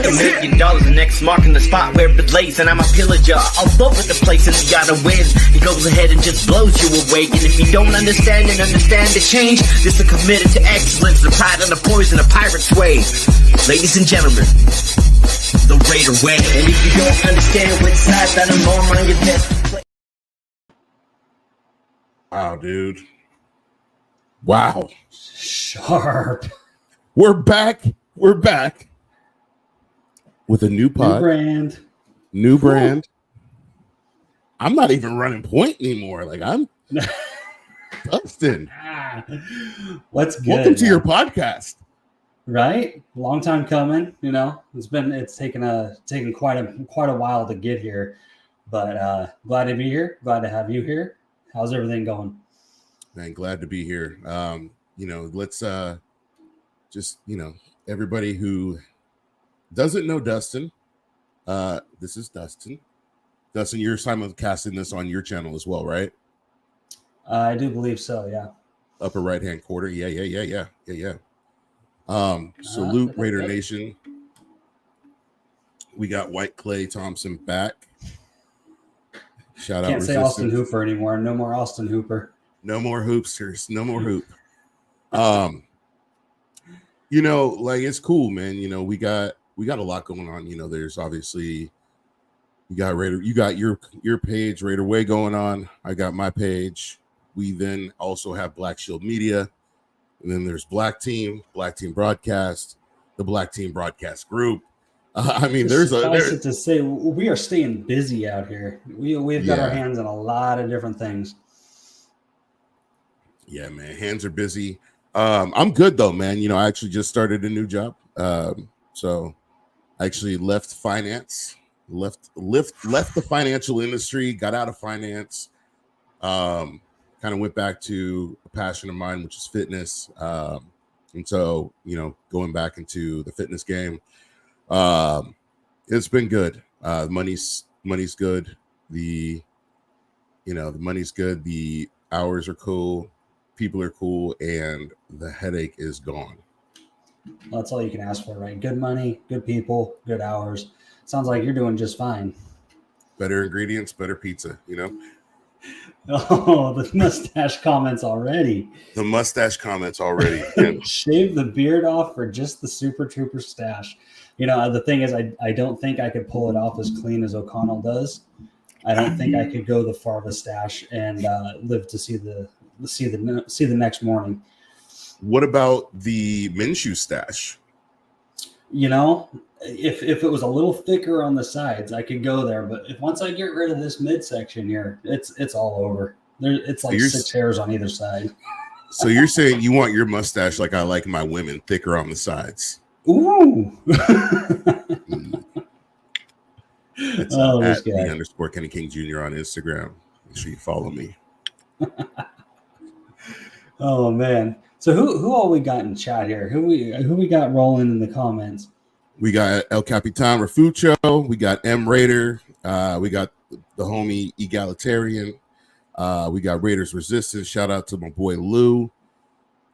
$1 million, the next marking the spot where it lays, and I'm a pillager all over the place, and you gotta win. He goes ahead and just blows you away, and if you don't understand the change, this is committed to excellence, the pride and the poison of pirate's way. Ladies and gentlemen, the Raider way. And if you don't understand which side that I'm on your best. Wow, dude. Wow. Sharp. We're back. We're back with a new pod. New brand. I'm not even running point anymore. Like, I'm Duston. What's good? Welcome to your podcast. Right? Long time coming, you know. It's taken quite a while to get here. But glad to be here. Glad to have you here. How's everything going? Man, glad to be here. Let's just, everybody who doesn't know Dustin, this is Dustin. Dustin, you're simulcasting this on your channel as well, right? I do believe so, yeah. Upper right-hand corner. Yeah. Salute Raider Nation. We got White Clay Thompson back. Shout out. Can't say Austin Hooper anymore. No more Austin Hooper. No more hoopsters. No more hoop. It's cool, man. We got a lot going on. There's obviously you got Raider. You got your page, Raider Way, going on. I got my page. We then also have Black Shield Media. And then there's Black Team Broadcast, the Black Team Broadcast Group. To say we are staying busy out here. We've got our hands in a lot of different things. Yeah, man, hands are busy. I'm good though, man. I actually just started a new job. So I actually left finance, left the financial industry, got out of finance. Kind of went back to a passion of mine, which is fitness. And so, going back into the fitness game, it's been good. The money's good. The money's good. The hours are cool. People are cool. And the headache is gone. Well, that's all you can ask for, right? Good money, good people, good hours. Sounds like you're doing just fine. Better ingredients, better pizza, Oh, the mustache comments already. Shave the beard off for just the Super Trooper stash. The thing is, I don't think I could pull it off as clean as O'Connell does. I don't think I could go the Farva stash and live to see the next morning. What about the Minshew stash? If it was a little thicker on the sides, I could go there. But once I get rid of this midsection here, it's all over. It's like 6 hairs on either side. So you're saying you want your mustache like I like my women, thicker on the sides? Ooh. It's at the _Kenny King Jr. on Instagram. Make sure you follow me. Oh man. So who all we got in chat here? Who we got rolling in the comments? We got El Capitan Refucho. We got M Raider. We got the homie Egalitarian. We got Raiders Resistance. Shout out to my boy Lou.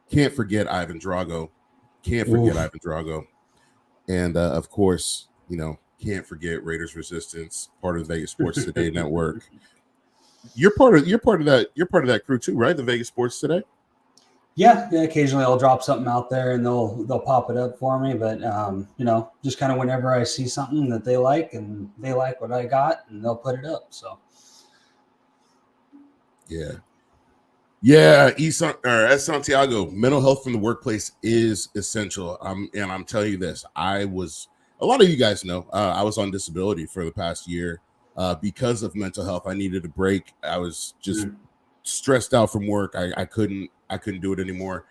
Can't forget Ivan Drago. And of course, can't forget Raiders Resistance, part of the Vegas Sports Today network. You're part of that crew too, right? The Vegas Sports Today. Yeah. Occasionally I'll drop something out there and they'll pop it up for me. But just kind of whenever I see something that they like and they like what I got, and they'll put it up. So yeah. At Santiago, mental health from the workplace is essential. I'm telling you this. A lot of you guys know, I was on disability for the past year because of mental health. I needed a break. I was just stressed out from work. I couldn't do it anymore.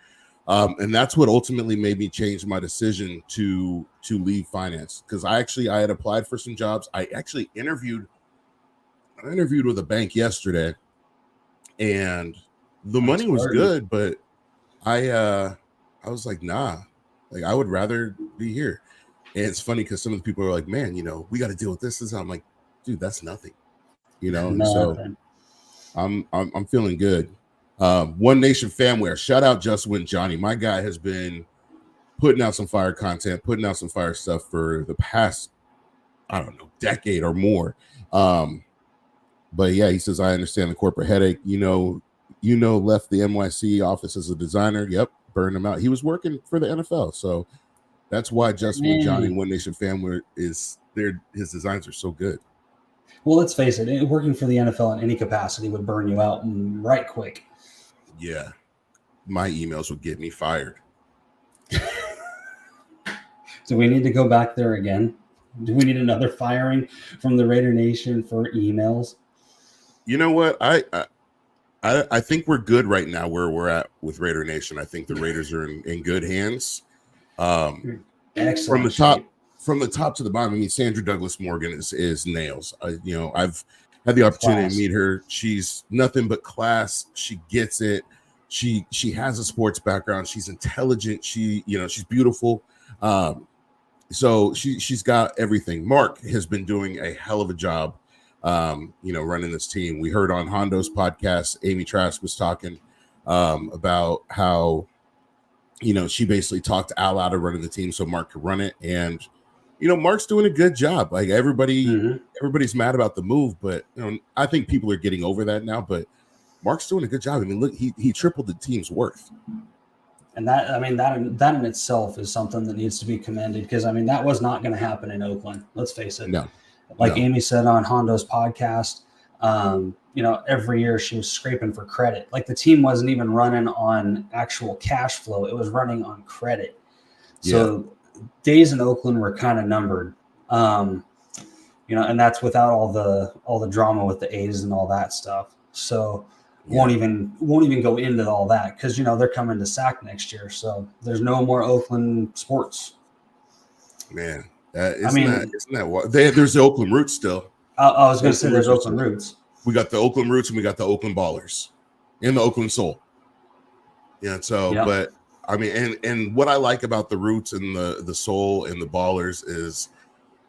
And that's what ultimately made me change my decision to leave finance. Because I had applied for some jobs. I actually interviewed with a bank yesterday, and the money was good, but I was like, nah, like I would rather be here. And it's funny because some of the people are like, man, we got to deal with this. I'm like, dude, that's nothing, So I'm feeling good. One Nation Famware. Shout out Just Win Johnny. My guy has been putting out some fire content, putting out some fire stuff for the past, I don't know, decade or more. But yeah, he says, I understand the corporate headache. Left the NYC office as a designer. Yep, burned him out. He was working for the NFL. So that's why Justin and Johnny, One Nation fan, his designs are so good. Well, let's face it, working for the NFL in any capacity would burn you out right quick. Yeah. My emails would get me fired. Do we need to go back there again? Do we need another firing from the Raider Nation for emails? You know what? I think we're good right now where we're at with Raider Nation. I think the Raiders are in good hands. Excellent. From the top to the bottom. I mean, Sandra Douglas Morgan is nails. I've had the opportunity to meet her. She's nothing but class. She gets it. She has a sports background. She's intelligent. She's beautiful. So she's got everything. Mark has been doing a hell of a job, running this team. We heard on Hondo's podcast, Amy Trask was talking about how, she basically talked Al out of running the team so Mark could run it. And, Mark's doing a good job. Like everybody's mad about the move, but I think people are getting over that now. But Mark's doing a good job. I mean, look, he tripled the team's worth. And that in itself is something that needs to be commended, because that was not going to happen in Oakland. Let's face it. No. Amy said on Hondo's podcast, every year she was scraping for credit. Like the team wasn't even running on actual cash flow; it was running on credit. So days in Oakland were kind of numbered. And that's without all the drama with the A's and all that stuff. So. Won't even go into all that because they're coming to SAC next year, so there's no more Oakland sports. Man, isn't that what there's the Oakland Roots still? I was going to say there's Oakland Roots. We got the Oakland Roots and we got the Oakland Ballers and the Oakland Soul. Yeah, so but and what I like about the Roots and the Soul and the Ballers is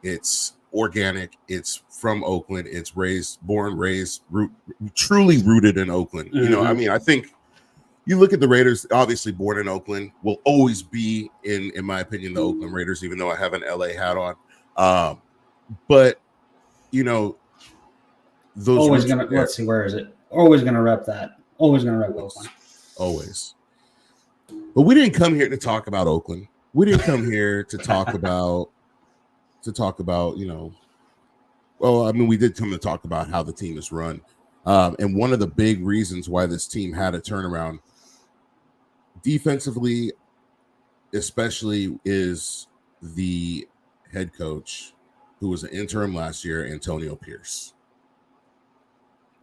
it's organic. It's from Oakland. It's truly rooted in Oakland. Mm-hmm. I think you look at the Raiders, obviously born in Oakland, will always be in my opinion, the Oakland Raiders, even though I have an LA hat on. But those always gonna let's see, where is it? Always gonna rep that. Always gonna rep Oakland. Always. But we didn't come here to talk about Oakland. We didn't come here to talk about we did come to talk about how the team is run. And one of the big reasons why this team had a turnaround defensively, especially, is the head coach who was an interim last year, Antonio Pierce.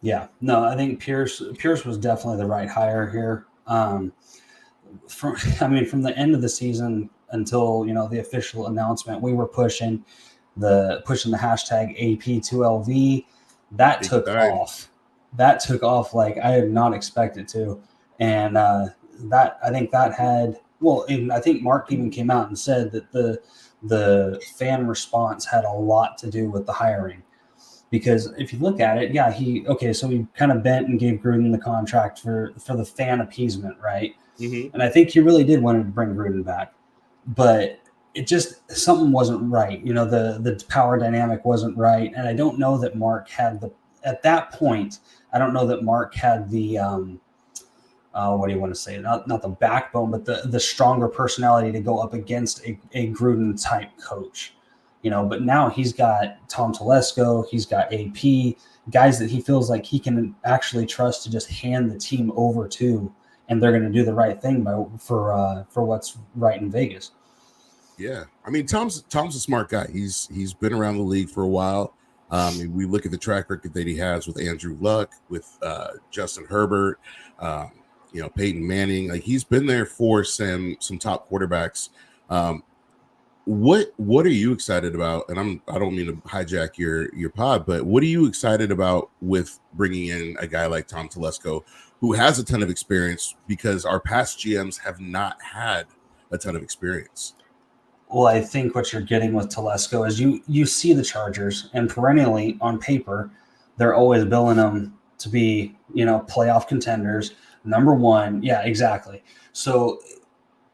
Yeah, no, I think Pierce was definitely the right hire here. From the end of the season until the official announcement, we were pushing the hashtag AP2LV. That took off like I did not expect it to, and I think Mark even came out and said that the fan response had a lot to do with the hiring, because if you look at it, so he kind of bent and gave Gruden the contract for the fan appeasement, right? Mm-hmm. And I think he really did want to bring Gruden back, but it just, something wasn't right. The power dynamic wasn't right. And I don't know that Mark had at that point, I don't know that Mark had the, what do you want to say? Not the backbone, but the stronger personality to go up against a Gruden type coach, but now he's got Tom Telesco, he's got AP, guys that he feels like he can actually trust to just hand the team over to, and they're going to do the right thing for what's right in Vegas. Yeah, Tom's a smart guy. He's been around the league for a while. We look at the track record that he has with Andrew Luck, with Justin Herbert, Peyton Manning. Like, he's been there for some top quarterbacks. What are you excited about? And I don't mean to hijack your pod, but what are you excited about with bringing in a guy like Tom Telesco, who has a ton of experience, because our past GMs have not had a ton of experience? Well, I think what you're getting with Telesco is you see the Chargers, and perennially on paper, they're always billing them to be, playoff contenders, number one. Yeah, exactly. So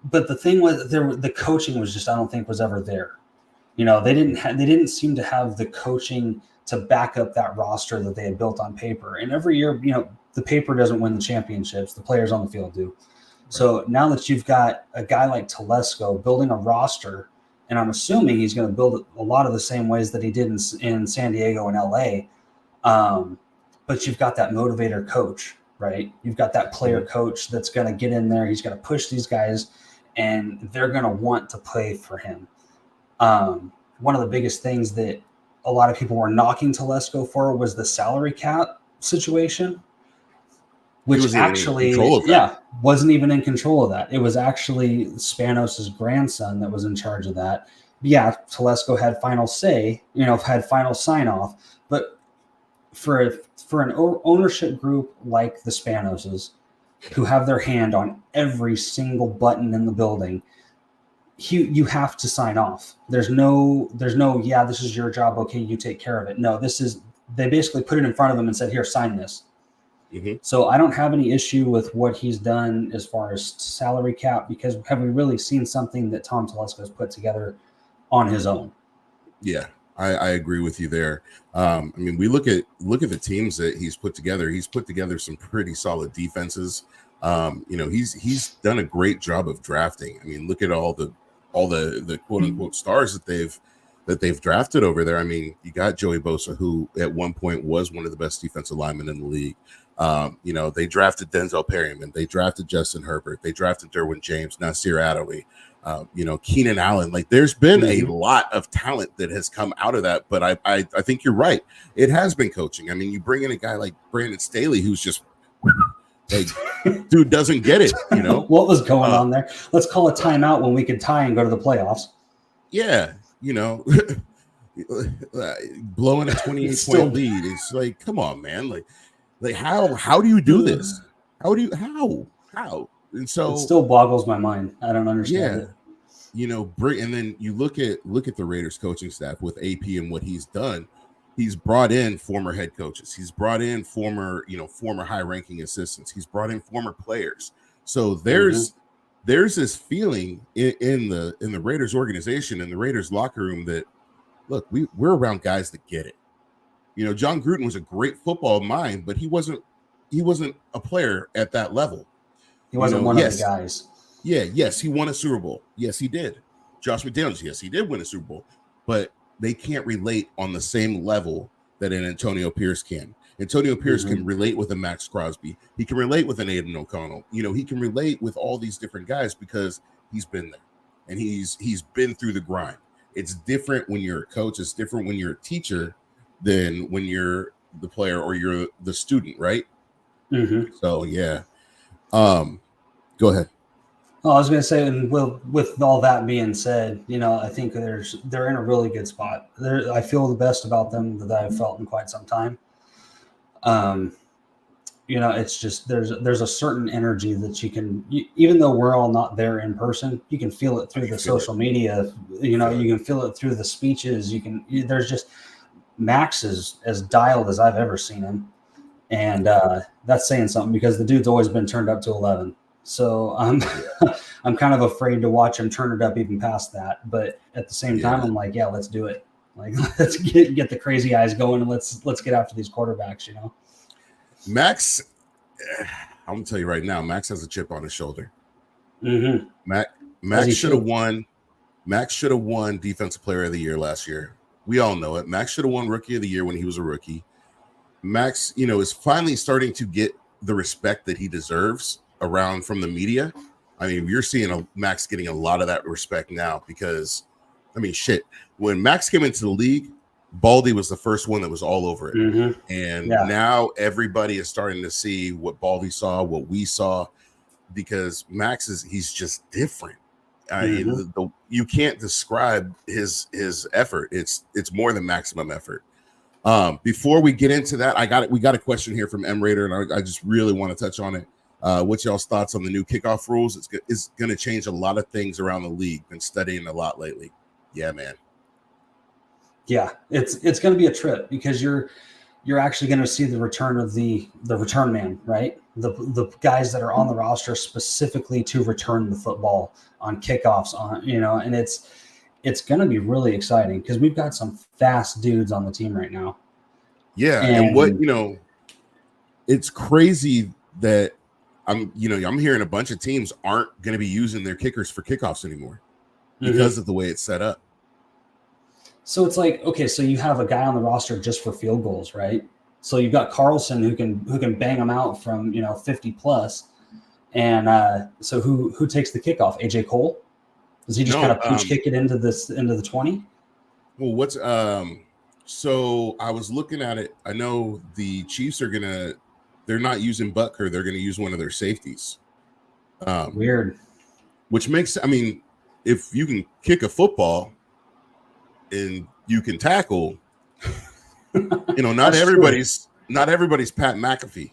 but the thing was, the coaching was just, I don't think, was ever there. They didn't seem to have the coaching to back up that roster that they had built on paper. And every year, the paper doesn't win the championships; the players on the field do. Right. So now that you've got a guy like Telesco building a roster, and I'm assuming he's going to build a lot of the same ways that he did in San Diego and LA. But you've got that motivator coach, right? You've got that player coach that's going to get in there. He's going to push these guys, and they're going to want to play for him. One of the biggest things that a lot of people were knocking Telesco for was the salary cap situation, which actually, wasn't even in control of that. It was actually Spanos' grandson that was in charge of that. Yeah, Telesco had final say, had final sign off, but for an ownership group like the Spanoses, who have their hand on every single button in the building, you have to sign off. There's no, yeah, this is your job. Okay, you take care of it. No, they basically put it in front of him and said, here, sign this. Mm-hmm. So I don't have any issue with what he's done as far as salary cap, because have we really seen something that Tom Telesco has put together on his own? Yeah, I agree with you there. We look at the teams that he's put together. He's put together some pretty solid defenses. He's done a great job of drafting. Look at all the quote unquote stars that they've drafted over there. You got Joey Bosa, who at one point was one of the best defensive linemen in the league. They drafted Denzel Perryman. They drafted Justin Herbert. They drafted Derwin James, Nasir Adderley, Keenan Allen. Like, there's been a lot of talent that has come out of that. But I think you're right. It has been coaching. You bring in a guy like Brandon Staley, who's just dude doesn't get it. What was going on there? Let's call a timeout when we could tie and go to the playoffs. Yeah, blowing a 28-point lead. It's like, come on, man. Like how do you do this? How? And so it still boggles my mind. I don't understand it. And then you look at the Raiders coaching staff with AP and what he's done. He's brought in former head coaches. He's brought in former high-ranking assistants. He's brought in former players. So there's this feeling in the Raiders organization, in the Raiders locker room, that look, we're around guys that get it. John Gruden was a great football mind, but he wasn't a player at that level. He wasn't one of the guys. Yeah, yes, he won a Super Bowl. Yes, he did. Josh McDaniels, yes, he did win a Super Bowl. But they can't relate on the same level that an Antonio Pierce can. Antonio Pierce can relate with a Max Crosby. He can relate with an Aiden O'Connell. He can relate with all these different guys because he's been there and he's been through the grind. It's different when you're a coach. It's different when you're a teacher than when you're the player or you're the student, right? Mm-hmm. So, yeah. Go ahead. Oh, I was going to say, and with all that being said, I think they're in a really good spot. I feel the best about them that I've felt in quite some time. It's just there's a certain energy that you can, even though we're all not there in person, you can feel it through the social media. You can feel it through the speeches. There's just Max is as dialed as I've ever seen him, and that's saying something because the dude's always been turned up to 11. So I'm kind of afraid to watch him turn it up even past that. But at the same time, I'm like, yeah, let's do it. Like, let's get the crazy eyes going and let's get after these quarterbacks. Max, I'm gonna tell you right now, Max has a chip on his shoulder. Mm-hmm. Max should have won. Max should have won Defensive Player of the Year last year. We all know it. Max should have won Rookie of the Year when he was a rookie. Max, is finally starting to get the respect that he deserves around from the media. You're seeing Max getting a lot of that respect now because, shit. When Max came into the league, Baldy was the first one that was all over it. Mm-hmm. And now everybody is starting to see what Baldy saw, what we saw, because Max he's just different. You can't describe his effort. It's more than maximum effort. Before we get into that, we got a question here from M Raider, and I just really want to touch on it. What's y'all's thoughts on the new kickoff rules? It's going to change a lot of things around the league. Been studying a lot lately. Yeah, man. Yeah, it's going to be a trip because you're you're actually going to see the return of the return man, right? The guys that are on the roster specifically to return the football on kickoffs, and it's going to be really exciting because we've got some fast dudes on the team right now. Yeah, and what it's crazy that I'm hearing a bunch of teams aren't going to be using their kickers for kickoffs anymore because of the way it's set up. So it's like, okay, so you have a guy on the roster just for field goals, right? So you've got Carlson who can bang them out from 50 plus, and so who takes the kickoff? AJ Cole? Does he just kind of pooch kick it into the 20? Well, what's so I was looking at it. I know the Chiefs they're not using Butker. They're gonna use one of their safeties. Weird. Which makes, if you can kick a football and you can tackle, not everybody's Pat McAfee,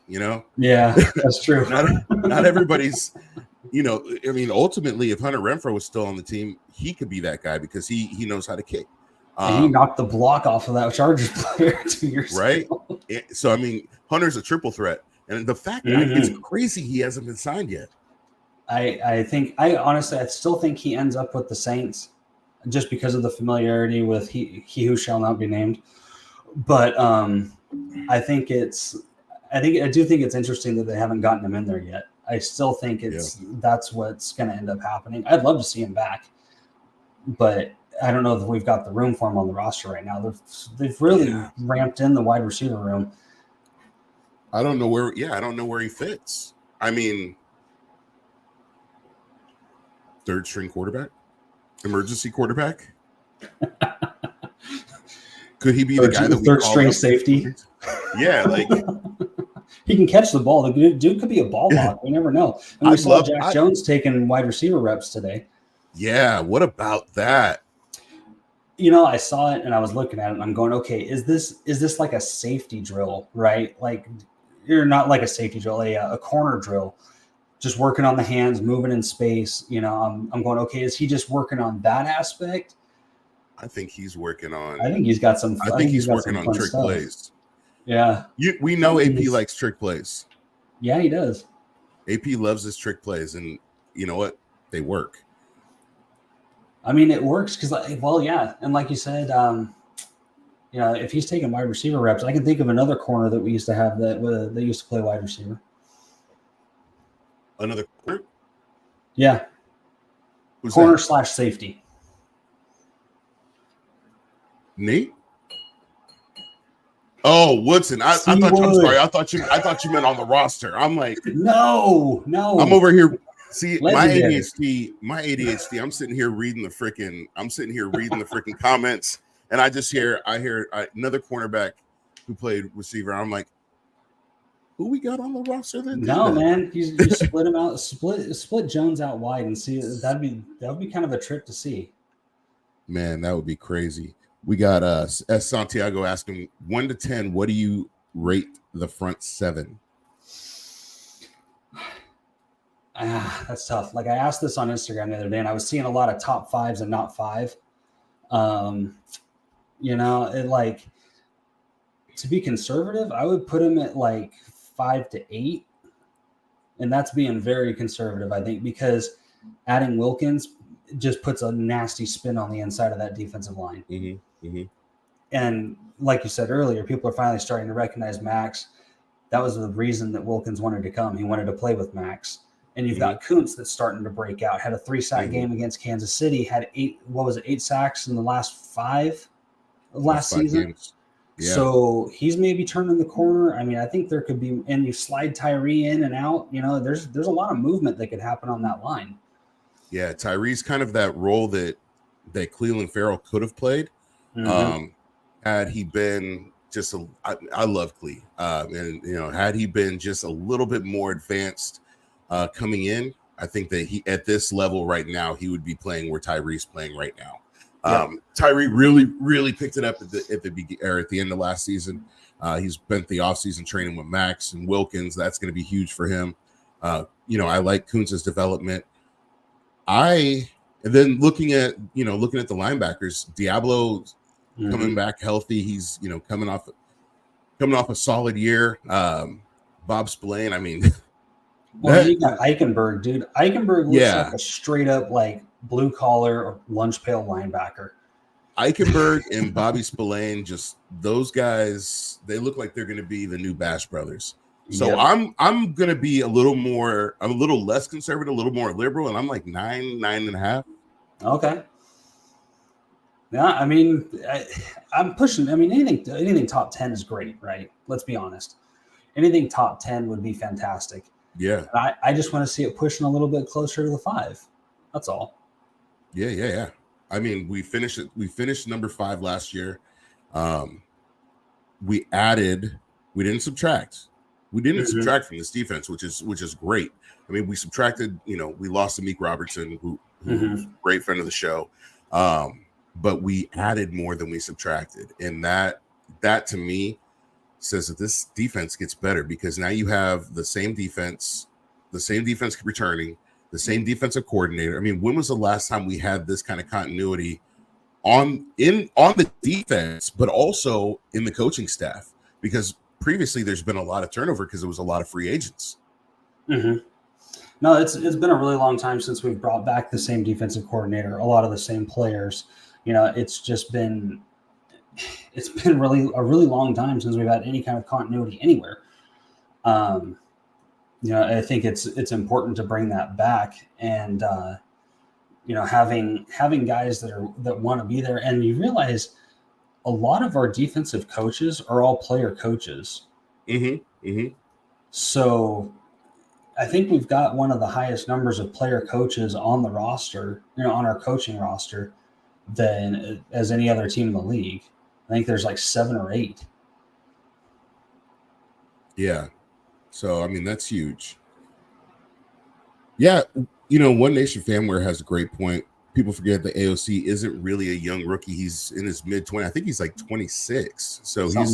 Yeah, that's true. not everybody's, ultimately, if Hunter Renfrow was still on the team, he could be that guy because he knows how to kick. And he knocked the block off of that Chargers player 2 years ago. Right? So, Hunter's a triple threat. And the fact that it's crazy he hasn't been signed yet. I honestly still think he ends up with the Saints just because of the familiarity with he who shall not be named. But I do think it's interesting that they haven't gotten him in there yet. I still think that's what's going to end up happening. I'd love to see him back, but I don't know if we've got the room for him on the roster right now. They've really ramped in the wide receiver room. I don't know where he fits. Third string quarterback, emergency quarterback. Could he be the guy that we third call string up? Safety? Yeah, he can catch the ball. The dude could be a ball hawk. We never know. And we saw Jack Jones taking wide receiver reps today. Yeah, what about that? I saw it and I was looking at it and I'm going, okay, is this like a safety drill, right? Like, you're not like a safety drill, a corner drill, just working on the hands, moving in space. I'm going, okay, is he just working on that aspect? I think he's working on. I think he's got some. I think he's working on trick plays. Yeah, we know AP likes trick plays. Yeah, he does. AP loves his trick plays, and you know what? They work. It works because, and like you said, if he's taking wide receiver reps, I can think of another corner that we used to have that used to play wide receiver. Another corner? Yeah. Who's corner that? / safety. Nate? Oh, Woodson. I'm sorry. I thought you meant on the roster. I'm like, no. I'm over here. See, Legendary. my ADHD. I'm sitting here reading the freaking comments, and I hear another cornerback who played receiver. I'm like, who we got on the roster then? No, man, you split him out, split Jones out wide, and see that would be kind of a trick to see. Man, that would be crazy. We got S. Santiago asking 1 to 10. What do you rate the front seven? That's tough. Like, I asked this on Instagram the other day, and I was seeing a lot of top fives and not five. To be conservative, I would put him at like 5 to 8. And that's being very conservative, I think, because adding Wilkins just puts a nasty spin on the inside of that defensive line. Mm-hmm. Mm-hmm. And like you said earlier, people are finally starting to recognize Max. That was the reason that Wilkins wanted to come. He wanted to play with Max. And you've got Kuntz that's starting to break out. Had a 3-sack game against Kansas City. Had 8 sacks in the last 5 of last season. Yeah. So he's maybe turning the corner. I think there could be, and you slide Tyree in and out. There's a lot of movement that could happen on that line. Yeah, Tyree's kind of that role that Cleveland Farrell could have played. Had he been just I love Clee. And had he been just a little bit more advanced coming in, I think that he at this level right now, he would be playing where Tyree's playing right now. Tyree really picked it up at the end of last season. He's spent the offseason training with Max and Wilkins. That's going to be huge for him. I like Kuntz's development. And then looking at the linebackers, Diablo coming back healthy. He's coming off. coming off a solid year. Bob Spillane, I mean, well, you got Eichenberg, dude. Eichenberg looks Yeah. like a straight up like blue collar or lunch pail linebacker. Eichenberg and Bobby Spillane, just those guys, they look like they're going to be the new Bash Brothers. So Yep. I'm going to be I'm a little less conservative, a little more liberal, and I'm like 9.5. Okay. Yeah, I mean, I'm pushing. I mean, anything top 10 is great, right? Let's be honest. Anything top 10 would be fantastic. Yeah. I just want to see it pushing a little bit closer to the 5. That's all. Yeah. I mean, we finished number 5 last year. We didn't subtract. We didn't subtract from this defense, which is great. I mean, we subtracted, we lost to Meek Robertson, who's a great friend of the show. But we added more than we subtracted. And that to me says that this defense gets better, because now you have the same defense returning, the same defensive coordinator. I mean, when was the last time we had this kind of continuity on the defense, but also in the coaching staff? Because previously there's been a lot of turnover because there was a lot of free agents. No, it's been a really long time since we've brought back the same defensive coordinator, a lot of the same players. It's been really a really long time since we've had any kind of continuity anywhere. I think it's important to bring that back, and having guys that want to be there. And you realize a lot of our defensive coaches are all player coaches. So I think we've got one of the highest numbers of player coaches on the roster, on our coaching roster, than as any other team in the league. I think there's like 7 or 8. Yeah. So, I mean, that's huge. Yeah. One Nation Fanware has a great point. People forget that AOC isn't really a young rookie. He's in his mid-20s. I think he's like 26. So he's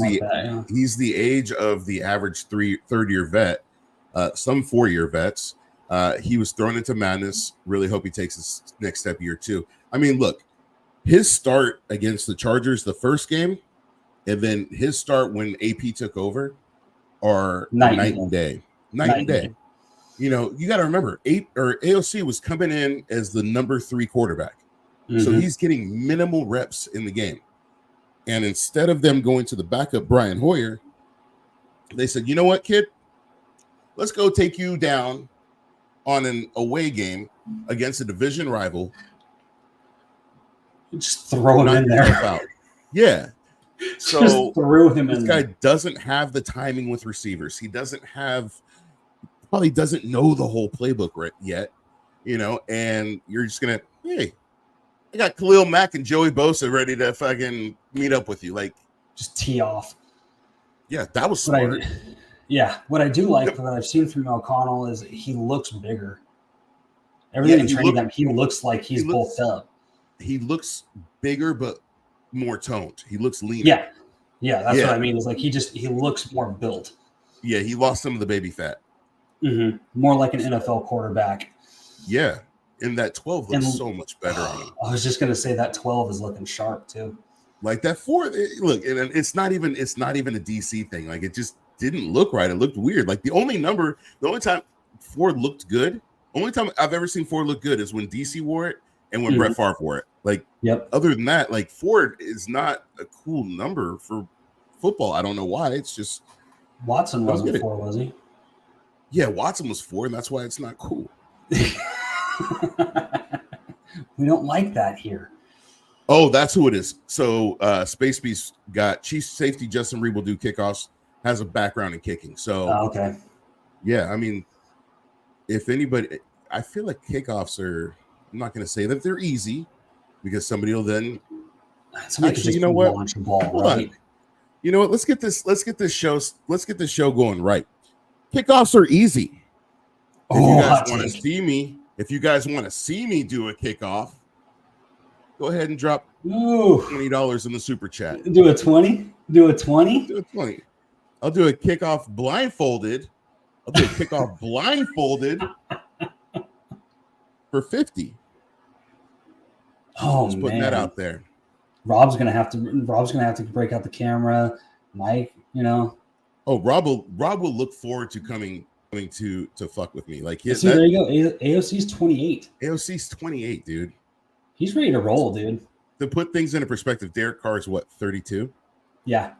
the age of the average third-year vet, some 4-year vets. He was thrown into madness. Really hope he takes his next step year 2. I mean, look, his start against the Chargers the first game, and then his start when AP took over are night and day. Night and day. You got to remember, AOC was coming in as the number 3 quarterback. So he's getting minimal reps in the game. And instead of them going to the backup Brian Hoyer, they said, you know what, kid? Let's go take you down on an away game against a division rival. Just throw him in there. Out. Yeah. So just threw him in. This guy doesn't have the timing with receivers. He probably doesn't know the whole playbook yet, and you're just going to, hey, I got Khalil Mack and Joey Bosa ready to fucking meet up with you. Like, just tee off. Yeah, that was smart. What I do like that I've seen from O'Connell is he looks bigger. Everything in training camp, he looks like he's bulked up. He looks bigger, but more toned. He looks leaner. Yeah, that's what I mean. Is like he looks more built. Yeah, he lost some of the baby fat. More like an NFL quarterback. Yeah, and that 12 looks so much better on him. I was just gonna say that 12 is looking sharp too. Like that 4, look, and it's not even a DC thing. Like it just didn't look right. It looked weird. Like the only time Ford looked good, only time I've ever seen Ford look good is when DC wore it and when Brett Favre wore it. Like, other than that, like Ford is not a cool number for football. I don't know why. It's just Watson wasn't 4, was he? Yeah, Watson was 4, and that's why it's not cool. We don't like that here. Oh, that's who it is. So Space Beast got chief safety Justin Reed will do kickoffs, has a background in kicking. So okay. Yeah, I mean, if anybody, I feel like kickoffs are, I'm not going to say that they're easy, because somebody will then actually, you know what? Launch a ball, Hold on. You know what? Let's get this show going right. Kickoffs are easy. If you guys want to see me do a kickoff, go ahead and drop $20 in the super chat. Do a 20? Do a 20? Do a 20. I'll do a kickoff blindfolded. For 50. Oh, just putting that out there. Rob's gonna have to break out the camera, Mike, you know. Oh, Rob will look forward to coming to fuck with me. Like See, there you go. AOC's 28. AOC's 28, dude. He's ready to roll, dude. To put things into perspective, Derek Carr is what, 32? Yeah.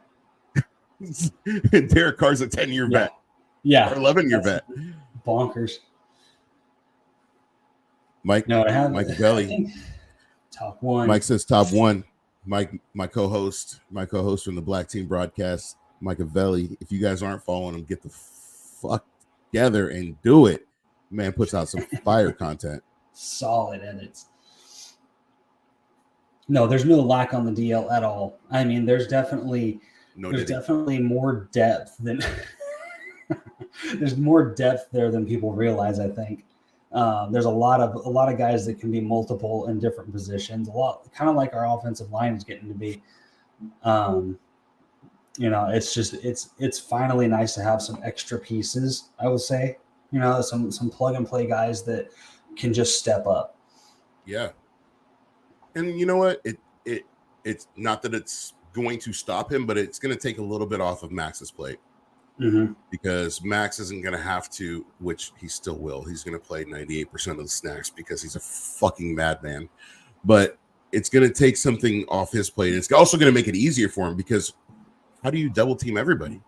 Derek Carr's a 10-year vet. Yeah. Or 11-year vet. Bonkers. Mike, no, I have Machiavelli. Top one. Mike says top one. Mike, my co-host from the Black Team Broadcast, Machiavelli. If you guys aren't following him, get the fuck together and do it. Man puts out some fire content. Solid edits. No, there's no lack on the DL at all. I mean, there's definitely more depth than there's more depth there than people realize. I think there's a lot of guys that can be multiple in different positions. A lot, kind of like our offensive line is getting to be. You know, it's finally nice to have some extra pieces. I would say, you know, some plug and play guys that can just step up. Yeah. And you know what? It's not that it's going to stop him, but it's going to take a little bit off of Max's plate. Mm-hmm. Because Max isn't going to have to, which he still will. He's going to play 98% of the snaps because he's a fucking madman. But it's going to take something off his plate. It's also going to make it easier for him because how do you double team everybody?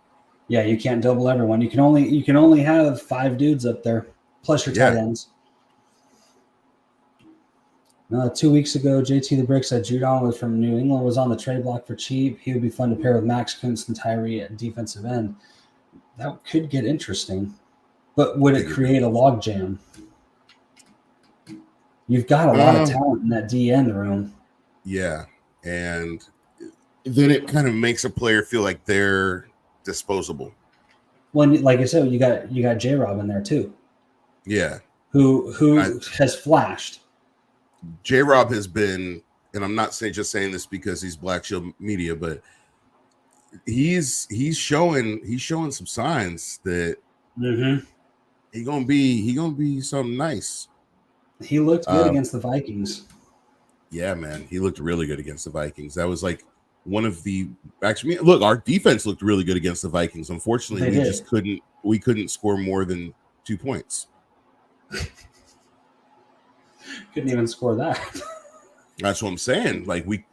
Yeah, you can't double everyone. You can only have 5 dudes up there plus your tight ends. 2 weeks ago, JT the Brick said Judon was from New England, was on the trade block for cheap. He would be fun to pair with Max Kuntz and Tyree at defensive end. That could get interesting, but would it create a logjam? You've got a lot of talent in that D end room. Yeah, and then it kind of makes a player feel like they're disposable. Well, like I said, you got J-Rob in there too. Yeah, who has flashed. J-Rob has been, and I'm not just saying this because he's Black Shield Media, but he's showing some signs that he gonna be something nice. He looked good against the Vikings. Yeah, man, he looked really good against the Vikings. That was like one of the look. Our defense looked really good against the Vikings. Unfortunately, we couldn't score more than 2 points. Couldn't even score that. That's what I'm saying. Like we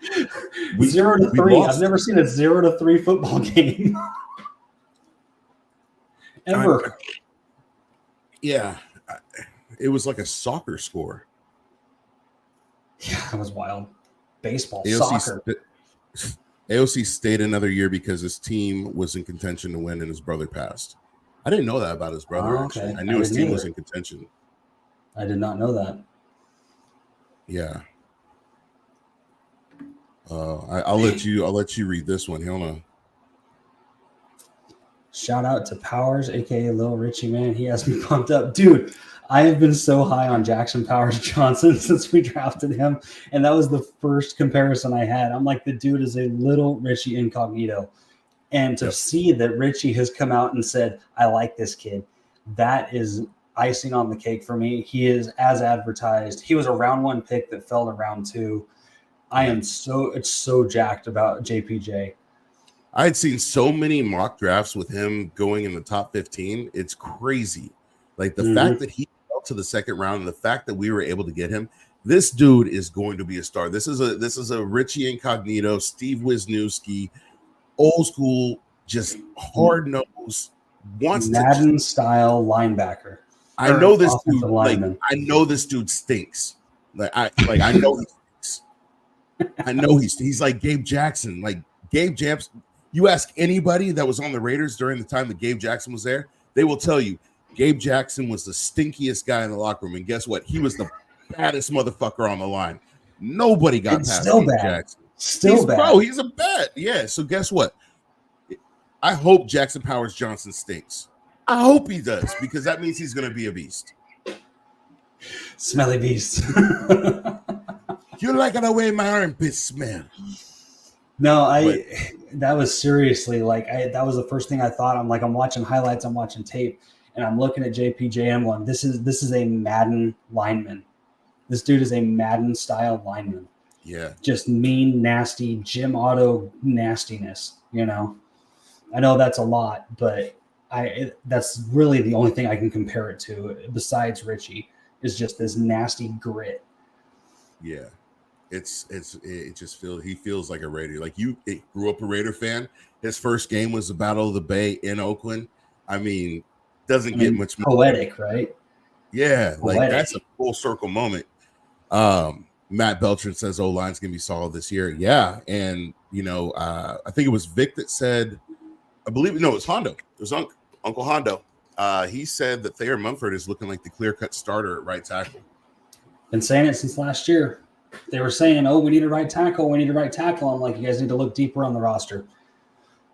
0-3. I've never seen a 0-3 football game ever. It was like a soccer score. Yeah, that was wild. Baseball, soccer. soccer. AOC stayed another year because his team was in contention to win and his brother passed. I didn't know that about his brother. Actually, I knew his team was in contention. I did not know that. Yeah. I'll let you read this one. Hold on. Shout out to Powers, aka Lil Richie, man. He has me pumped up. Dude, I have been so high on Jackson Powers Johnson since we drafted him. And that was the first comparison I had. I'm like, the dude is a little Richie incognito. And to see that Richie has come out and said, I like this kid, that is icing on the cake for me. He is as advertised. He was a round 1 pick that fell to round 2. I am so jacked about JPJ. I had seen so many mock drafts with him going in the top 15. It's crazy. Like the fact that he fell to the second round and the fact that we were able to get him, this dude is going to be a star. This is a Richie Incognito, Steve Wisniewski, old school, just hard nosed, wants Madden style linebacker. I know this dude. I know this dude stinks. I know he stinks. I know he's like Gabe Jackson. Like Gabe Jackson. You ask anybody that was on the Raiders during the time that Gabe Jackson was there, they will tell you Gabe Jackson was the stinkiest guy in the locker room. And guess what? He was the baddest motherfucker on the line. Nobody got past Gabe Jackson. Still bad. Bro, he's a bad. Yeah. So guess what? I hope Jackson Powers Johnson stinks. I hope he does, because that means he's going to be a beast. Smelly beast. You like the way my armpits smell. No, that was seriously that was the first thing I thought. I'm watching highlights, I'm watching tape, and I'm looking at JPJ. I'm going, this is a Madden lineman. This dude is a Madden style lineman. Yeah. Just mean, nasty, Jim Otto nastiness, you know? I know that's a lot, but that's really the only thing I can compare it to besides Richie is just this nasty grit. Yeah. It just he feels like a Raider. Like grew up a Raider fan. His first game was the Battle of the Bay in Oakland. I mean, doesn't get much more poetic, right? Yeah, poetic. Like that's a full circle moment. Matt Beltran says O-line's gonna be solid this year. Yeah, and I think it was Vic that said, it was Hondo. It was Uncle Hondo. He said that Thayer Munford is looking like the clear-cut starter at right tackle. Been saying it since last year. They were saying, "Oh, we need a right tackle. We need a right tackle." I'm like, you guys need to look deeper on the roster.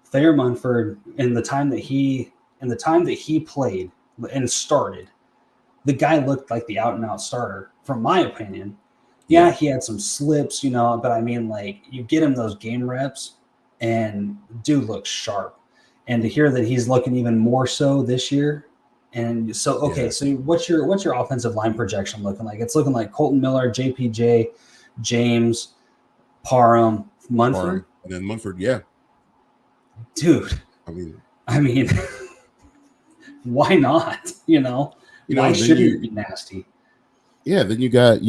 Thayer Munford, in the time that he played and started, the guy looked like the out-and-out starter, from my opinion. Yeah, he had some slips, but I mean, like, you get him those game reps, and dude looks sharp. And to hear that he's looking even more so this year. And so, okay, so what's your offensive line projection looking like? It's looking like Colton Miller, JPJ, James, Parham, Munford. And then Munford, yeah. Dude. I mean, why not? Why shouldn't it be nasty? Yeah, then you got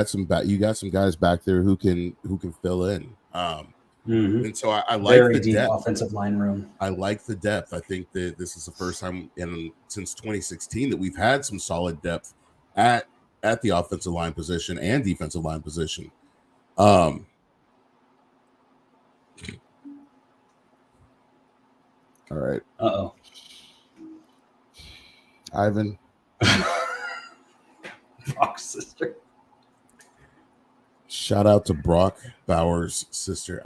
some guys back there who can fill in. And so I like very the deep depth. Offensive line room. I like the depth. I think that this is the first time since 2016 that we've had some solid depth at the offensive line position and defensive line position. All right. Uh-oh. Ivan. Brock's sister. Shout out to Brock Bowers' sister.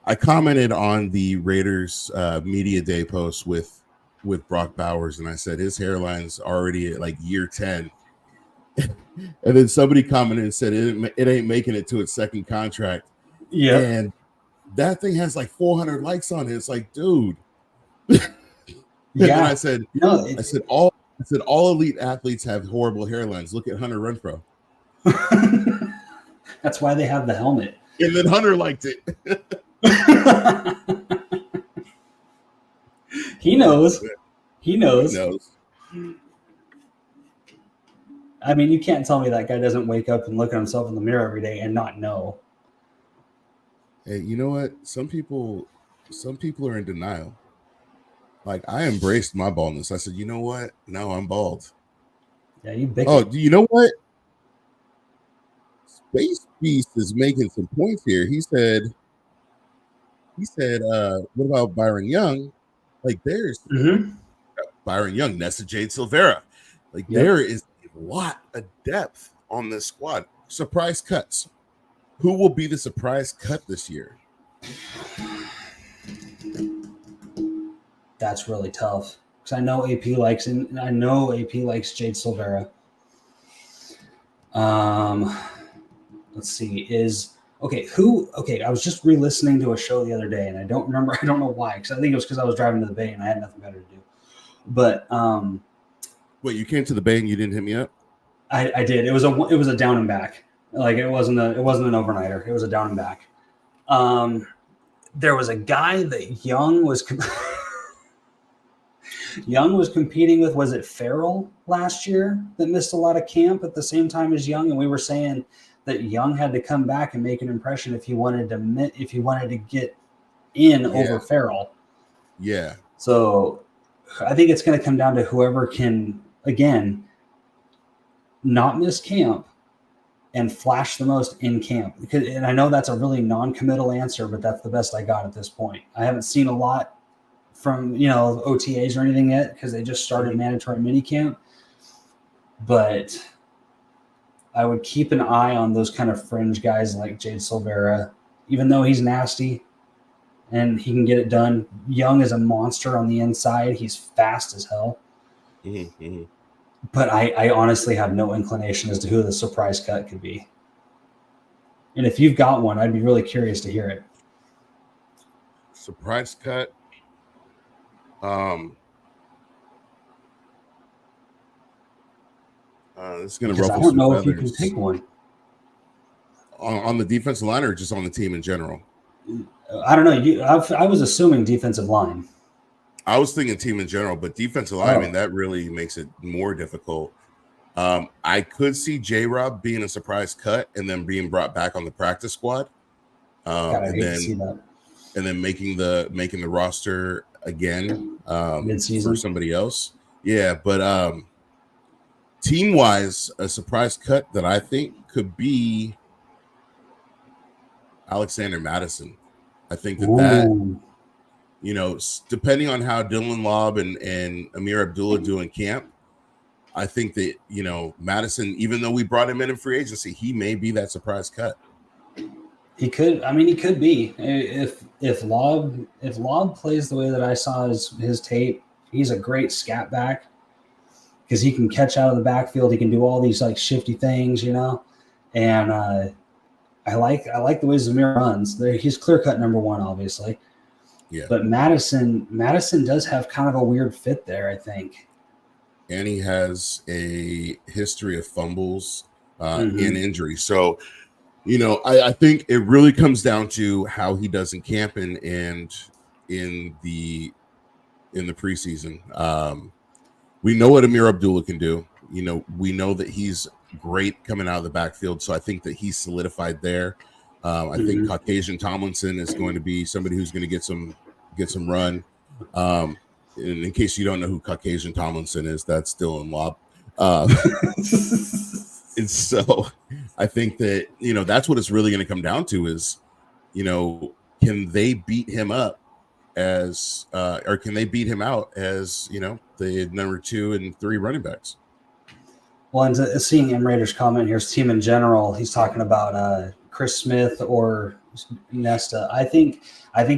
I commented on the Raiders media day post with Brock Bowers, and I said his hairline's already at like year 10. And then somebody commented and said it ain't making it to its second contract. Yeah. And that thing has like 400 likes on it. It's like, dude. Yeah. I said all elite athletes have horrible hairlines. Look at Hunter Renfrow. That's why they have the helmet. And then Hunter liked it. He knows. I mean, you can't tell me that guy doesn't wake up and look at himself in the mirror every day and not know. Hey, you know what? Some people are in denial. Like, I embraced my baldness. I said, you know what? No, I'm bald. Yeah, you big. Oh, do you know what? Space Beast is making some points here. He said, what about Byron Young? Like, there's Byron Young, Nessa Jade Silvera. Like, there is a lot of depth on this squad. Surprise cuts. Who will be the surprise cut this year? That's really tough because I know AP likes Jade Silvera. Let's see. I was just re-listening to a show the other day, and I don't remember. I don't know why, because I think it was because I was driving to the Bay and I had nothing better to do. But wait, you came to the Bay and you didn't hit me up? I did. It was a down and back. Like it wasn't an overnighter. It was a down and back. There was a guy that Young was competing with. Was it Farrell last year that missed a lot of camp at the same time as Young? And we were saying that Young had to come back and make an impression if he wanted to get in over Farrell. Yeah. So I think it's going to come down to whoever can, again, not miss camp and flash the most in camp. And I know that's a really non-committal answer, but that's the best I got at this point. I haven't seen a lot from, OTAs or anything yet because they just started mandatory minicamp. But I would keep an eye on those kind of fringe guys like Jade Silvera, even though he's nasty and he can get it done. Young is a monster on the inside. He's fast as hell. Mm-hmm. But I honestly have no inclination as to who the surprise cut could be. And if you've got one, I'd be really curious to hear it. Surprise cut. It's going to ruffle. I don't know if you can pick one. On the defensive line or just on the team in general? I don't know. I was assuming defensive line. I was thinking team in general, but defensive line, I mean, that really makes it more difficult. I could see J-Rob being a surprise cut and then being brought back on the practice squad. And then making the roster again mid-season for somebody else. Yeah, but team-wise, a surprise cut that I think could be Alexander Madison. I think that you know, depending on how Dylan Lobb and Amir Abdullah do in camp, I think that, you know, Madison, even though we brought him in free agency, he may be that surprise cut. He could. I mean, he could be if Lobb plays the way that I saw his tape. He's a great scat back because he can catch out of the backfield. He can do all these like shifty things, you know. And I like the way Zamir runs. He's clear cut number one, obviously. Yeah. But Madison does have kind of a weird fit there, I think. And he has a history of fumbles and injury. So, you know, I think it really comes down to how he does in camp and in the preseason. We know what Amir Abdullah can do. You know, we know that he's great coming out of the backfield. So I think that he's solidified there. I think Caucasian Tomlinson is going to be somebody who's going to get some run. And in case you don't know who Caucasian Tomlinson is, that's Dylan Lobb. And so I think that, you know, that's what it's really going to come down to is, you know, can they beat him up as or can they beat him out as, you know, the number 2 and 3 running backs? Well, and seeing M Raiders comment here's team in general, he's talking about Chris Smith or Nesta. I think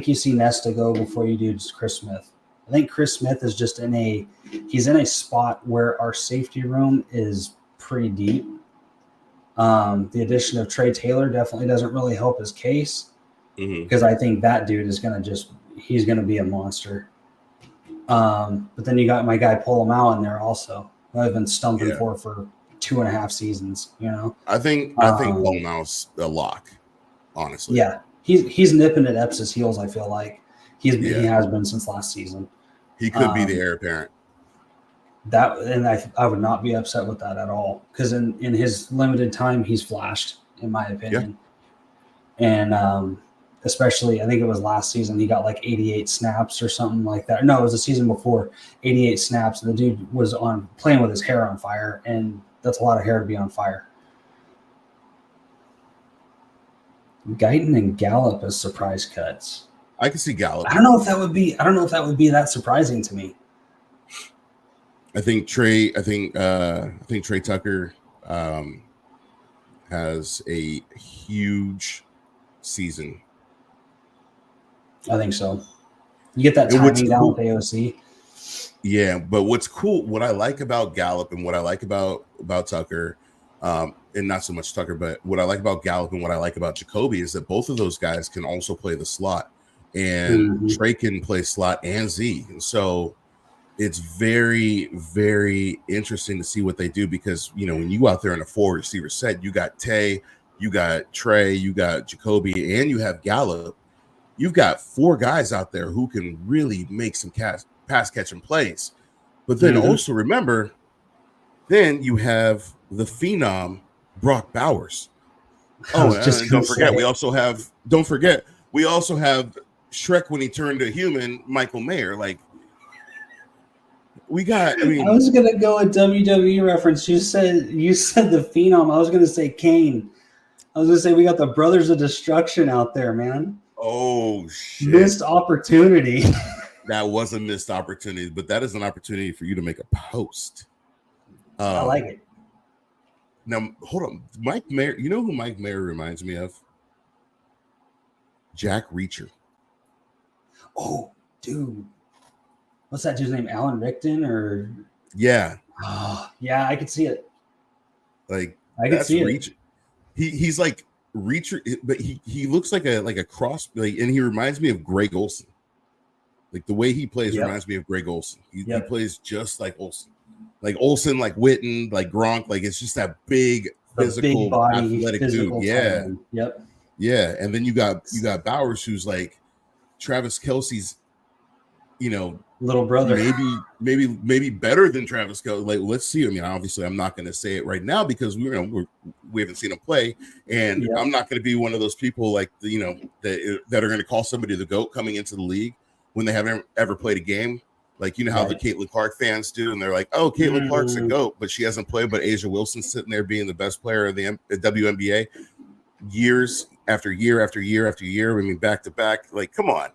you see Nesta go before you do Chris Smith. I think Chris Smith is just he's in a spot where our safety room is pretty deep. The addition of Trey Taylor definitely doesn't really help his case because I think that dude is he's going to be a monster. But then you got my guy Pull him out in there also. I've been stumping for 2.5 seasons, you know. I think Pullman's a lock, honestly. Yeah, he's nipping at Epps' heels. I feel like he has been since last season. He could be the heir apparent. I would not be upset with that at all because in his limited time he's flashed, in my opinion. Yeah. And especially I think it was last season he got like 88 snaps or something like that. No, it was the season before, 88 snaps. And the dude was playing with his hair on fire, and that's a lot of hair to be on fire. Guyton and Gallup as surprise cuts. I can see Gallup. I don't know if that would be that surprising to me. I think Trey Tucker has a huge season. I think so. You get that timing down with AOC. Yeah, but what's cool, what I like about Gallup and what I like about Tucker, and not so much Tucker, but what I like about Gallup and what I like about Jacoby is that both of those guys can also play the slot, and Trey can play slot and Z. And so it's very, very interesting to see what they do because, you know, when you go out there in a 4 receiver set, you got Tay, you got Trey, you got Jacoby, and you have Gallup. You've got 4 guys out there who can really make some pass catching plays. But then also remember, then you have the phenom Brock Bowers. Oh, and don't forget, we also have Shrek when he turned to human, Michael Mayer. Like, I was gonna go a WWE reference. You said the phenom. I was gonna say Kane. I was gonna say we got the Brothers of Destruction out there, man. Oh shit! Missed opportunity. That was a missed opportunity, but that is an opportunity for you to make a post. I like it. Now hold on, Mike Mayer. You know who Mike Mayer reminds me of? Jack Reacher. Oh, dude. What's that dude's name? Alan Rickton or? Yeah. Oh, yeah, I could see it. Like I could see Reacher. He's like Reacher, but he looks like a cross, like, and he reminds me of Greg Olsen. Like the way he plays reminds me of Greg Olsen. He plays just like Olsen, like Witten, like Gronk. Like it's just that big, physical, big body, athletic dude. Yeah. Yep. Yeah, and then you got Bowers, who's like Travis Kelce's, little brother. maybe better than Travis Kelce. Like, let's see. I mean, obviously, I'm not going to say it right now because we haven't seen him play, and I'm not going to be one of those people like that are going to call somebody the GOAT coming into the league when they haven't ever played a game. Like, how the Caitlin Clark fans do, and they're like, "Oh, Caitlin Clark's a GOAT," but she hasn't played. But Asia Wilson's sitting there being the best player of the WNBA years after year after year after year. I mean, back to back. Like, come on.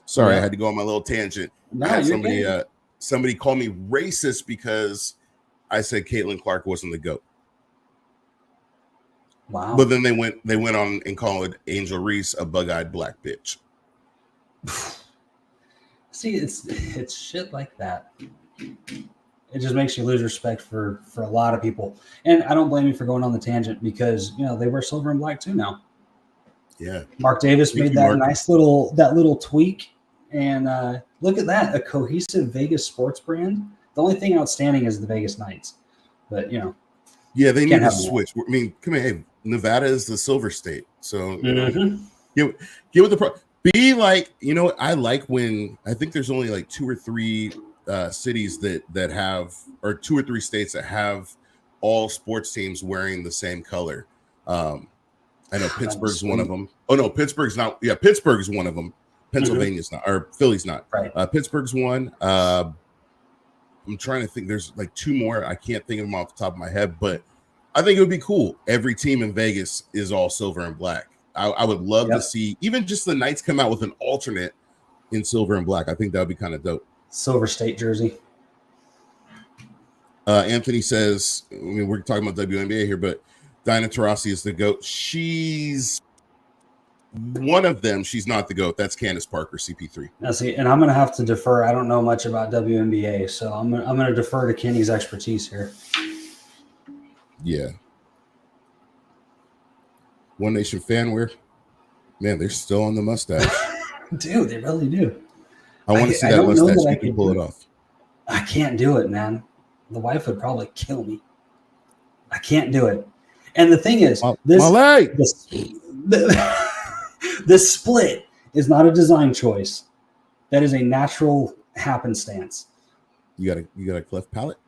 Sorry, I had to go on my little tangent. No, I had somebody call me racist because I said Caitlin Clark wasn't the GOAT. Wow. But then they went on and called Angel Reese a bug-eyed black bitch. See, it's shit like that. It just makes you lose respect for a lot of people. And I don't blame you for going on the tangent because, they wear silver and black too now. Yeah. Mark Davis made that nice little tweak. And look at that, a cohesive Vegas sports brand. The only thing outstanding is the Vegas Knights. But, yeah, they need to switch. I mean, come here. Hey, Nevada is the silver state. So, give it the be like, I like when I think there's only like 2 or 3 cities that have, or 2 or 3 states that have all sports teams wearing the same color. I know Pittsburgh's one of them. Oh no, Pittsburgh's not. Yeah, Pittsburgh's one of them. Pennsylvania's not, or Philly's not. Right. Pittsburgh's one. I'm trying to think. There's like 2 more. I can't think of them off the top of my head, but I think it would be cool. Every team in Vegas is all silver and black. I would love to see even just the Knights come out with an alternate in silver and black. I think that would be kind of dope. Silver State jersey. Anthony says, I mean, we're talking about WNBA here, but Diana Taurasi is the GOAT. She's one of them. She's not the GOAT. That's Candace Parker, CP3. Now, see, and I'm going to have to defer. I don't know much about WNBA, so I'm going to defer to Kenny's expertise here. Yeah. One Nation fanwear. Man, they're still on the mustache. Dude, they really do. I want to see that mustache. I can pull it off. I can't do it, man. The wife would probably kill me. I can't do it. And the thing is, this split is not a design choice. That is a natural happenstance. You got a cleft palate?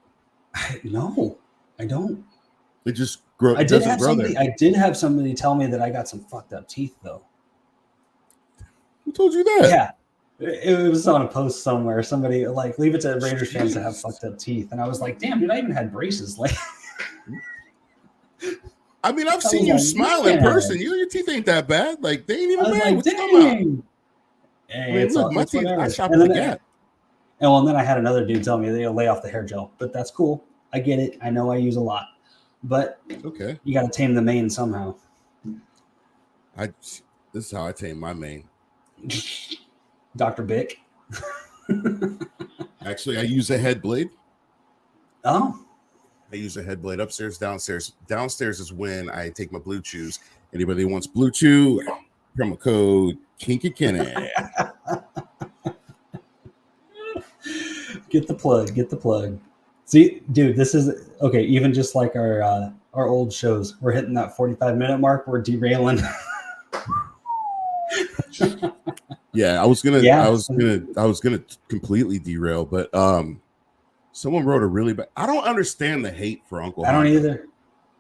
No, I don't. It just grows. I did have somebody tell me that I got some fucked up teeth, though. Who told you that? Yeah. It was on a post somewhere. Somebody like, leave it to Raiders fans to have fucked up teeth. And I was like, damn, dude, I even had braces. Like, I mean, I've seen you smile in person. Your teeth ain't that bad. Like, they ain't even bad. Like, what's dang. Hey, look, my teeth, I shop at the Gap. And then I had another dude tell me they'll lay off the hair gel. But that's cool. I get it. I know I use a lot. But okay, you got to tame the mane somehow. This is how I tame my mane. Dr. Bick. Actually, I use a head blade. Oh. I use a head blade upstairs, downstairs. Downstairs is when I take my Blue Chews. Anybody who wants Blue Chew, promo code Kinky Kenny. Get the plug. See, dude, this is okay. Even just like our old shows, we're hitting that 45-minute mark. We're derailing. Yeah, I was gonna completely derail, but someone wrote a really bad. I don't understand the hate for Uncle. I don't either.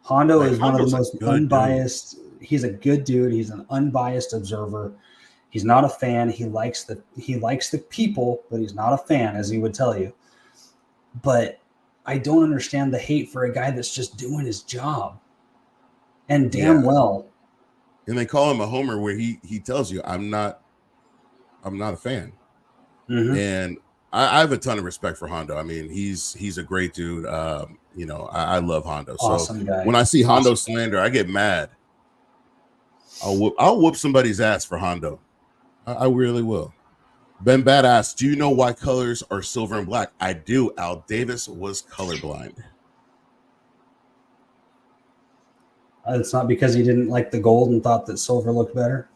Hondo is one of the most unbiased. Dude. He's a good dude. He's an unbiased observer. He's not a fan. He likes the people, but he's not a fan, as he would tell you. But I don't understand the hate for a guy that's just doing his job, and damn well. And they call him a homer, where he tells you, "I'm not a fan." Mm-hmm. And I have a ton of respect for Hondo. I mean, he's a great dude. I love Hondo. Awesome guy. When I see Hondo slander, I get mad. I'll whoop somebody's ass for Hondo. I really will. Ben Badass, do you know why colors are silver and black? I do. Al Davis was colorblind. It's not because he didn't like the gold and thought that silver looked better.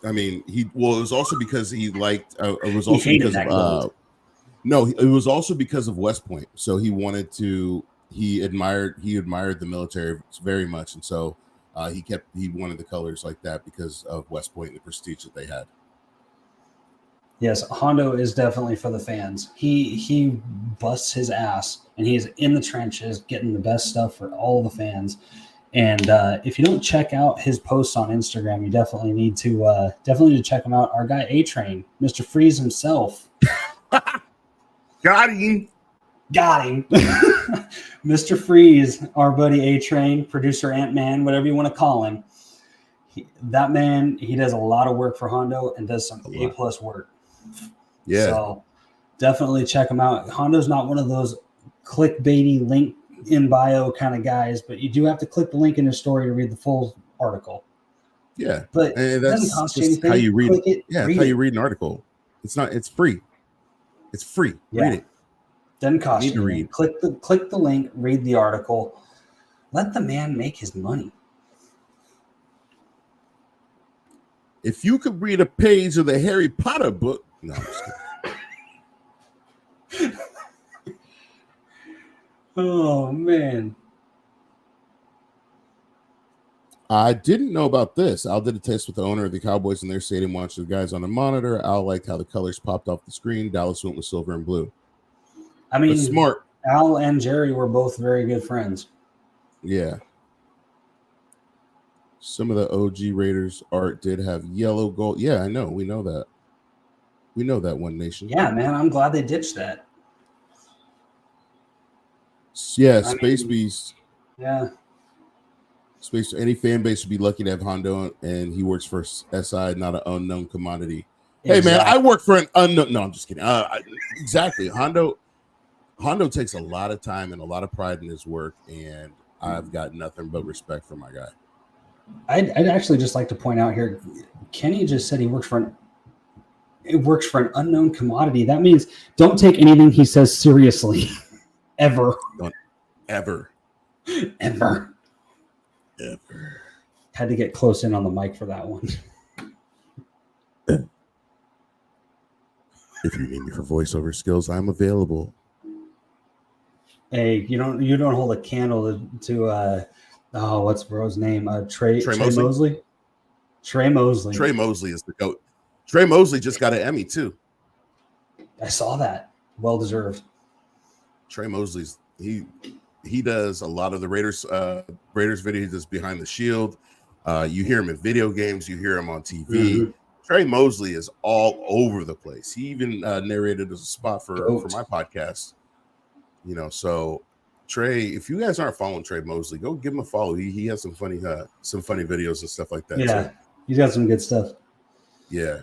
I mean, it was also because he liked. It was also because of. No, it was also because of West Point. So he wanted to. He admired the military very much, and so He wanted the colors like that because of West Point and the prestige that they had. Yes, Hondo is definitely for the fans. He busts his ass, and he's in the trenches getting the best stuff for all the fans. And if you don't check out his posts on Instagram, you definitely need to check him out. Our guy A-Train, Mr. Freeze himself. Got him. Mr. Freeze, our buddy A-Train, producer Ant-Man, whatever you want to call him. That man, he does a lot of work for Hondo and does some A+ work. Yeah. So definitely check him out. Hondo's not one of those clickbaity link in bio kind of guys, but you do have to click the link in his story to read the full article. Yeah. But and it doesn't cost you anything. How you read it. Yeah, that's how you read an article. It's free. It's free. Yeah. Read it. Doesn't cost you to anything. read. Click the link, read the article. Let the man make his money. If you could read a page of the Harry Potter book. No, I'm just kidding. Oh, man. I didn't know about this. Al did a test with the owner of the Cowboys in their stadium, watched the guys on the monitor. Al liked how the colors popped off the screen. Dallas went with silver and blue. I mean, smart. Al and Jerry were both very good friends. Yeah. Some of the OG Raiders art did have yellow gold. Yeah, I know. We know that. We know that, One Nation. Yeah, man. I'm glad they ditched that. Yeah, Space Beast. Yeah. Any fan base would be lucky to have Hondo, and he works for SI, not an unknown commodity. Exactly. Hey, man, I work for an unknown. No, I'm just kidding. Exactly. Hondo takes a lot of time and a lot of pride in his work, and I've got nothing but respect for my guy. I'd actually just like to point out here, Kenny just said he works for an unknown commodity. That means don't take anything he says seriously. Ever. Don't ever. Ever. Had to get close in on the mic for that one. If you need me for voiceover skills, I'm available. Hey, you don't hold a candle to what's bro's name? Trey Mosley. Trey Mosley. Trey Mosley is the GOAT. Trey Mosley just got an Emmy too. I saw that. Well deserved. Trey Mosley's he does a lot of the Raiders videos just behind the shield. You hear him in video games, you hear him on TV. Mm-hmm. Trey Mosley is all over the place. He even narrated as a spot for my podcast. So Trey, if you guys aren't following Trey Mosley, go give him a follow. He has some funny videos and stuff like that. Yeah, too. He's got some good stuff. Yeah,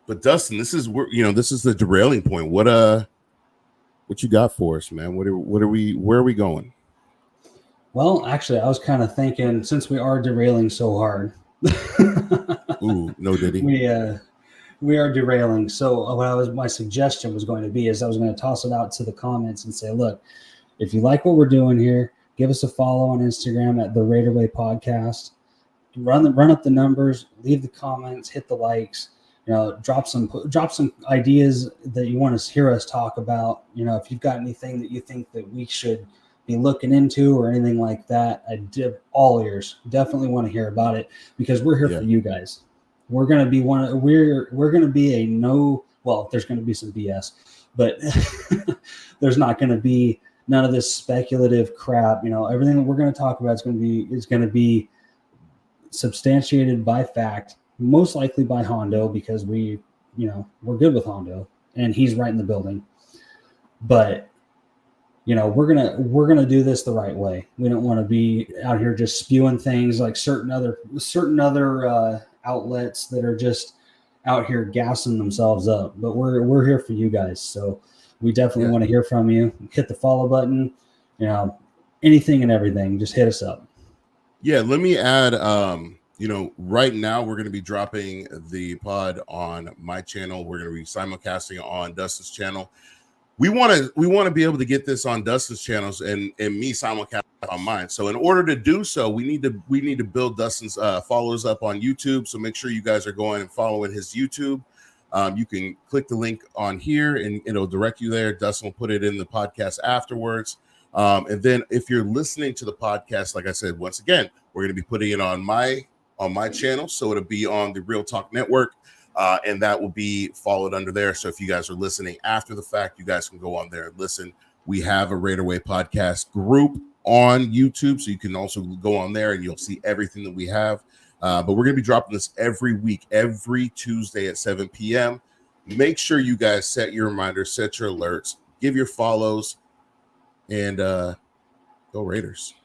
but Dustin, this is the derailing point. What you got for us, man? Where are we going? Well, actually, I was kind of thinking, since we are derailing so hard. Ooh, no diddy. We are derailing. So my suggestion was going to be is I was going to toss it out to the comments and say, look, if you like what we're doing here, give us a follow on Instagram at the Raider Way Podcast. Run up the numbers, leave the comments, hit the likes. Drop some ideas that you want to hear us talk about. If you've got anything that you think that we should be looking into or anything like that, I dip all ears. Definitely want to hear about it because we're here for you guys. We're gonna be we're gonna be a no. Well, there's gonna be some BS, but there's not gonna be none of this speculative crap. Everything that we're gonna talk about is gonna be substantiated by fact. Most likely by Hondo because we're good with Hondo and he's right in the building. But we're gonna do this the right way. We don't want to be out here just spewing things like certain other outlets that are just out here gassing themselves up. But we're here for you guys, so we definitely want to hear from you. Hit the follow button. Anything and everything. Just hit us up. Yeah, let me add. Right now we're going to be dropping the pod on my channel. We're going to be simulcasting on Dustin's channel. We want to be able to get this on Dustin's channels and me simulcast on mine. So in order to do so, we need to build Dustin's followers up on YouTube. So make sure you guys are going and following his YouTube. You can click the link on here and it'll direct you there. Dustin will put it in the podcast afterwards. And then if you're listening to the podcast, like I said, once again, We're going to be putting it on my channel, so it'll be on the Real Talk Network, and that will be followed under there. So if you guys are listening after the fact, you guys can go on there and listen. We have a Raider Way podcast group on YouTube, so you can also go on there and you'll see everything that we have. But we're going to be dropping this every week, every Tuesday at 7 p.m. Make sure you guys set your reminders, set your alerts, give your follows, and go Raiders.